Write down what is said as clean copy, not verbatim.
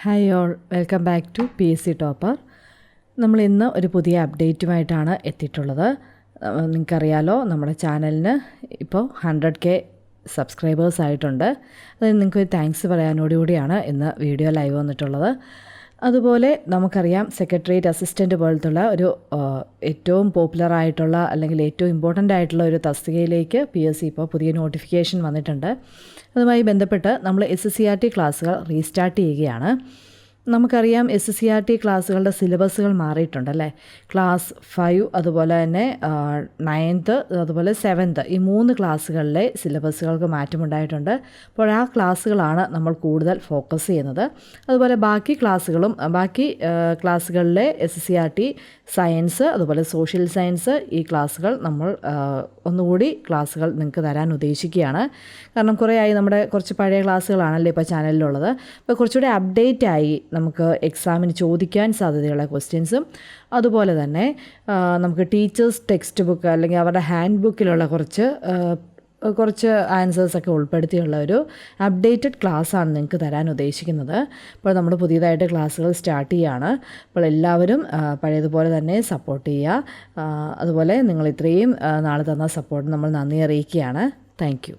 Hi all, welcome back to PSC topper. നമ്മൾ ഇന്ന് ഒരു പുതിയ അപ്ഡേറ്റുമായിട്ടാണ് എത്തിയിട്ടുള്ളത്. നിങ്ങൾക്കറിയാലോ, നമ്മുടെ ചാനലിന് ഇപ്പോൾ 100K സബ്സ്ക്രൈബേഴ്സ് ആയിട്ടുണ്ട്. അത് നിങ്ങൾക്ക് താങ്ക്സ് പറയാനോടുകൂടിയാണ് ഇന്ന് വീഡിയോ ലൈവ് വന്നിട്ടുള്ളത്. അതുപോലെ നമുക്കറിയാം, സെക്രട്ടേറിയറ്റ് അസിസ്റ്റൻറ്റ് പോലത്തുള്ള ഒരു ഏറ്റവും പോപ്പുലറായിട്ടുള്ള അല്ലെങ്കിൽ ഏറ്റവും ഇമ്പോർട്ടൻ്റ് ആയിട്ടുള്ള ഒരു തസ്തികയിലേക്ക് PSC ഇപ്പോൾ പുതിയ നോട്ടിഫിക്കേഷൻ വന്നിട്ടുണ്ട്. അതുമായി ബന്ധപ്പെട്ട് നമ്മൾ SSCRT ക്ലാസ്സുകൾ റീസ്റ്റാർട്ട് ചെയ്യുകയാണ്. നമുക്കറിയാം, SSCRT ക്ലാസ്സുകളുടെ സിലബസുകൾ മാറിയിട്ടുണ്ടല്ലേ. ക്ലാസ് 5, അതുപോലെ തന്നെ 9th, അതുപോലെ 7th, ഈ 3 ക്ലാസ്സുകളിലെ സിലബസുകൾക്ക് മാറ്റമുണ്ടായിട്ടുണ്ട്. അപ്പോൾ ആ ക്ലാസ്സുകളാണ് നമ്മൾ കൂടുതൽ ഫോക്കസ് ചെയ്യുന്നത്. അതുപോലെ ബാക്കി ക്ലാസ്സുകളിലെ SSCRT സയൻസ്, അതുപോലെ സോഷ്യൽ സയൻസ്, ഈ ക്ലാസ്സുകൾ നമ്മൾ ഒന്നുകൂടി ക്ലാസ്സുകൾ നിങ്ങൾക്ക് തരാൻ ഉദ്ദേശിക്കുകയാണ്. കാരണം കുറേ ആയി, നമ്മുടെ കുറച്ച് പഴയ ക്ലാസ്സുകളാണല്ലോ ഇപ്പോൾ ചാനലിലുള്ളത്. അപ്പോൾ കുറച്ചുകൂടി അപ്ഡേറ്റ് ആയി നമുക്ക് എക്സാമിന് ചോദിക്കാൻ സാധ്യതയുള്ള ക്വസ്റ്റ്യൻസും, അതുപോലെ തന്നെ നമുക്ക് ടീച്ചേഴ്സ് ടെക്സ്റ്റ് ബുക്ക് അല്ലെങ്കിൽ അവരുടെ ഹാൻഡ് ബുക്കിലുള്ള കുറച്ച് ആൻസേഴ്സൊക്കെ ഉൾപ്പെടുത്തിയുള്ള ഒരു അപ്ഡേറ്റഡ് ക്ലാസ്സാണ് നിങ്ങൾക്ക് തരാൻ ഉദ്ദേശിക്കുന്നത്. അപ്പോൾ നമ്മൾ പുതിയതായിട്ട് ക്ലാസ്സുകൾ സ്റ്റാർട്ട് ചെയ്യുകയാണ്. അപ്പോൾ എല്ലാവരും പഴയതുപോലെ തന്നെ സപ്പോർട്ട് ചെയ്യുക. അതുപോലെ നിങ്ങൾ ഇത്രയും നാൾ തന്ന സപ്പോർട്ട് നമ്മൾ നന്ദി അറിയിക്കുകയാണ്. Thank you.